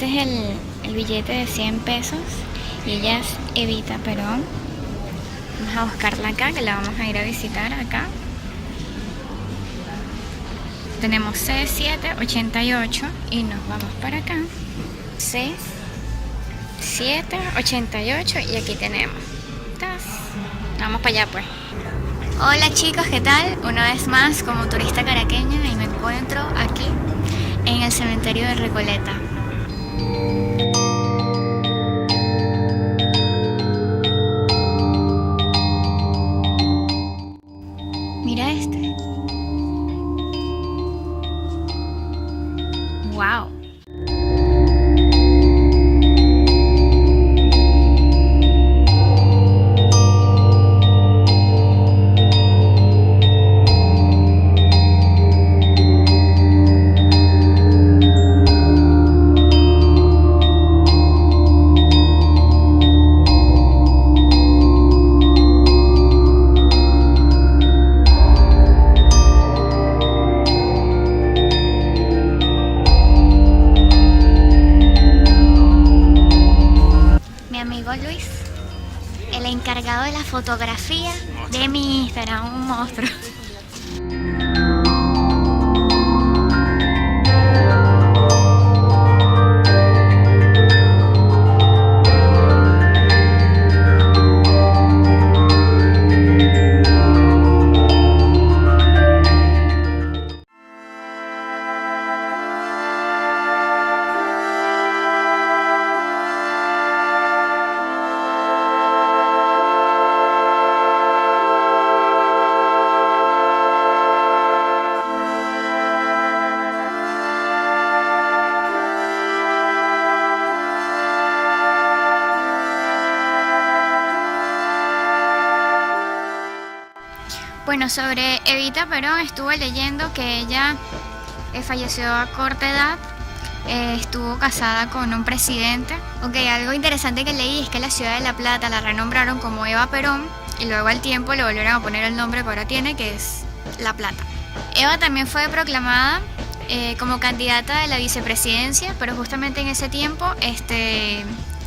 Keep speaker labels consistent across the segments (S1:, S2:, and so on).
S1: Este es el billete de 100 pesos y ella es Evita Perón. Vamos a buscarla acá, que la vamos a ir a visitar acá. Tenemos C788 y nos vamos para acá. C788 y aquí tenemos. Vamos para allá pues. Hola chicos, ¿qué tal? Una vez más como turista caraqueña y me encuentro aquí en el cementerio de Recoleta. Mira este. Wow. Luis, el encargado de la fotografía de mi Instagram, un monstruo. Bueno, sobre Evita Perón estuve leyendo que ella falleció a corta edad, estuvo casada con un presidente. Ok, algo interesante que leí es que la ciudad de La Plata la renombraron como Eva Perón y luego al tiempo le volvieron a poner el nombre que ahora tiene, que es La Plata. Eva también fue proclamada como candidata de la vicepresidencia, pero justamente en ese tiempo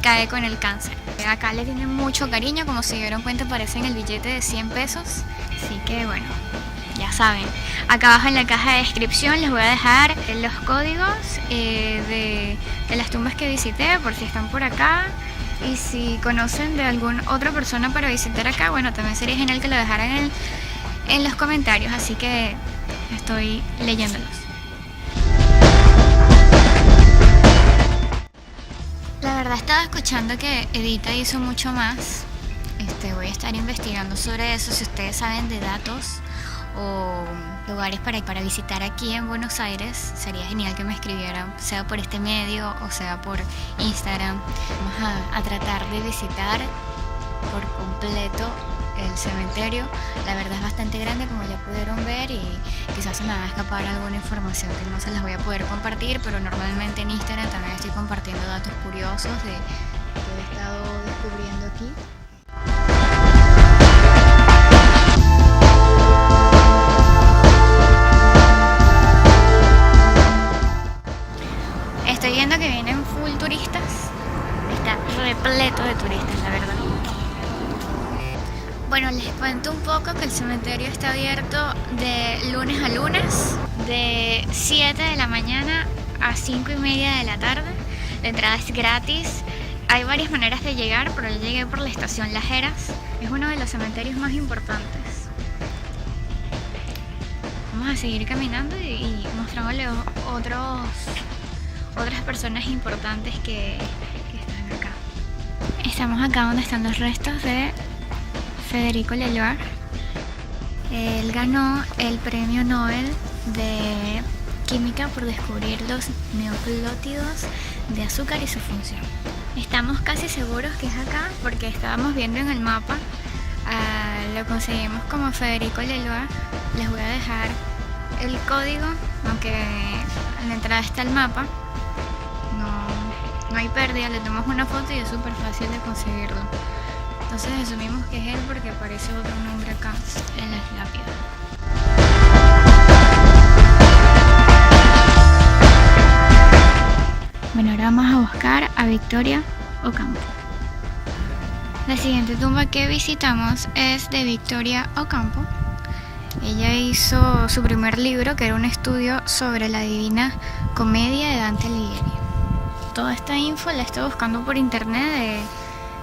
S1: cae con el cáncer. Acá le tienen mucho cariño, como se dieron cuenta aparece en el billete de 100 pesos. Así que bueno, ya saben. Acá abajo en la caja de descripción les voy a dejar los códigos de las tumbas que visité, por si están por acá. Y si conocen de alguna otra persona para visitar acá, bueno, también sería genial que lo dejaran en los comentarios. Así que estoy leyéndolos. La verdad estaba escuchando que Evita hizo mucho más. Voy a estar investigando sobre eso. Si ustedes saben de datos o lugares para visitar aquí en Buenos Aires, sería genial que me escribieran, sea por este medio o sea por Instagram. Vamos a tratar de visitar por completo el cementerio. La verdad es bastante grande, como ya pudieron ver, y quizás se me va a escapar alguna información que no se las voy a poder compartir, pero normalmente en Instagram también estoy compartiendo datos curiosos de lo que he estado descubriendo aquí. Estoy viendo que vienen full turistas. Está repleto de turistas, la verdad. Bueno, les cuento un poco que el cementerio está abierto de lunes a lunes, de 7 de la mañana a 5 y media de la tarde. La entrada es gratis. Hay varias maneras de llegar, pero yo llegué por la estación Las Heras. Es uno de los cementerios más importantes. Vamos a seguir caminando y mostrándoles otras personas importantes que están acá. Estamos acá donde están los restos de Federico Leloir. Él ganó el premio Nobel de Química por descubrir los nucleótidos de azúcar y su función. Estamos casi seguros que es acá porque estábamos viendo en el mapa. Lo conseguimos como Federico Leloir. Les voy a dejar el código, aunque en la entrada está el mapa. No hay pérdida, le tomamos una foto y es súper fácil de conseguirlo. Entonces asumimos que es él porque aparece otro nombre acá en las lápidas. Bueno, ahora vamos a buscar a Victoria Ocampo. La siguiente tumba que visitamos es de Victoria Ocampo. Ella hizo su primer libro, que era un estudio sobre la Divina Comedia de Dante Alighieri. Toda esta info la estoy buscando por internet.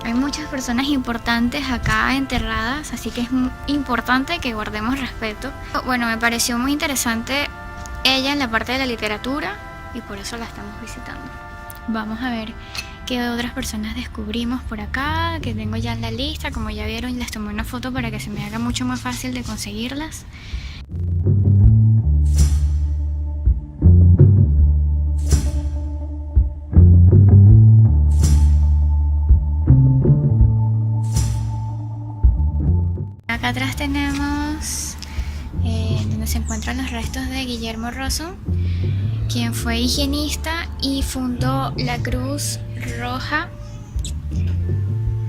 S1: Hay muchas personas importantes acá enterradas, así que es muy importante que guardemos respeto. Bueno, me pareció muy interesante ella en la parte de la literatura y por eso la estamos visitando. Vamos a ver qué otras personas descubrimos por acá, que tengo ya en la lista. Como ya vieron, les tomé una foto para que se me haga mucho más fácil de conseguirlas. Acá atrás tenemos donde se encuentran los restos de Guillermo Rosso, quien fue higienista y fundó la Cruz Roja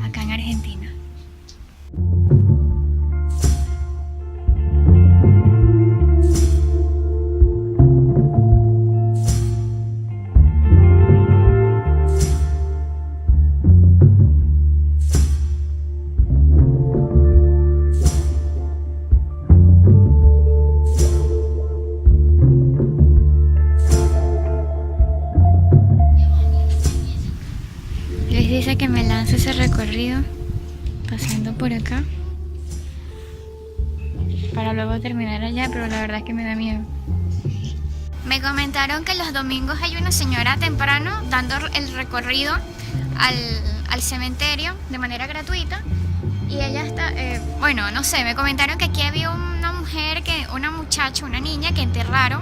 S1: acá en Argentina. Dice que me lance ese recorrido pasando por acá para luego terminar allá, pero la verdad es que me da miedo. Me comentaron que los domingos hay una señora temprano dando el recorrido al cementerio de manera gratuita y ella está, bueno, no sé, me comentaron que aquí había una mujer, una muchacha, una niña que enterraron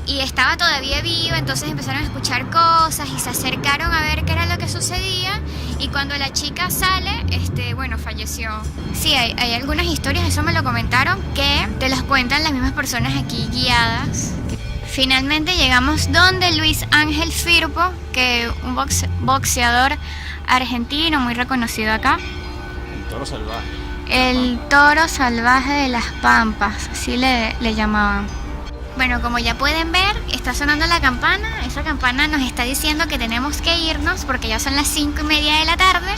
S1: y estaba todavía viva, entonces empezaron a escuchar cosas y se acercaron a ver qué era lo que sucedía y cuando la chica sale, bueno, falleció. Sí, hay algunas historias, eso me lo comentaron, que te las cuentan las mismas personas aquí guiadas. Finalmente llegamos donde Luis Ángel Firpo, que un boxeador argentino muy reconocido acá.
S2: El toro salvaje.
S1: El toro salvaje de las Pampas, así le llamaban. Bueno, como ya pueden ver, está sonando la campana. Esa campana nos está diciendo que tenemos que irnos porque ya son las 5:30 de la tarde.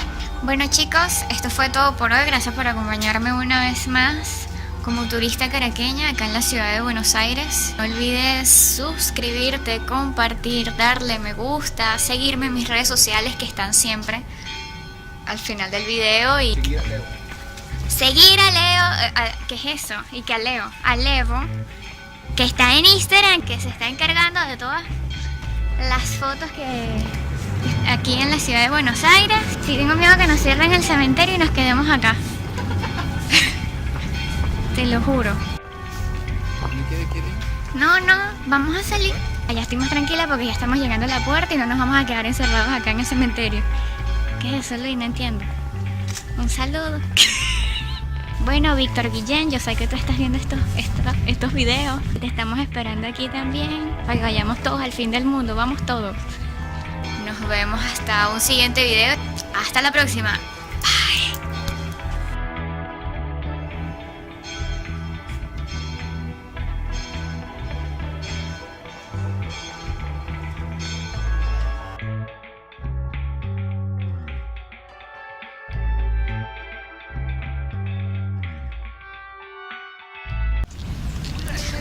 S1: Bueno chicos, esto fue todo por hoy. Gracias por acompañarme una vez más como turista caraqueña acá en la ciudad de Buenos Aires. No olvides suscribirte, compartir, darle me gusta, seguirme en mis redes sociales que están siempre al final del video y seguir a Leo, ¿qué es eso? Y que a Levo, que está en Instagram, que se está encargando de todas las fotos que aquí en la ciudad de Buenos Aires. Sí, tengo miedo que nos cierren el cementerio y nos quedemos acá. Te lo juro. No, vamos a salir. Allá estoy más tranquila porque ya estamos llegando a la puerta y no nos vamos a quedar encerrados acá en el cementerio. ¿Qué es eso, Luis? No entiendo. Un saludo. Bueno, Víctor Guillén, yo sé que tú estás viendo estos videos. Te estamos esperando aquí también para que vayamos todos al fin del mundo. Vamos todos. Nos vemos hasta un siguiente video. Hasta la próxima. Bye.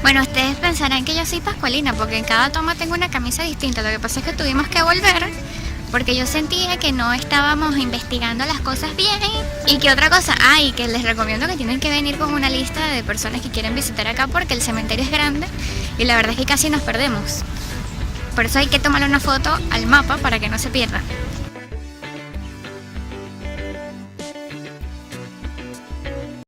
S1: Bueno, ustedes pensarán que yo soy pascualina porque en cada toma tengo una camisa distinta. Lo que pasa es que tuvimos que volver porque yo sentía que no estábamos investigando las cosas bien. Y que otra cosa, y que les recomiendo que tienen que venir con una lista de personas que quieren visitar acá porque el cementerio es grande y la verdad es que casi nos perdemos. Por eso hay que tomarle una foto al mapa para que no se pierda.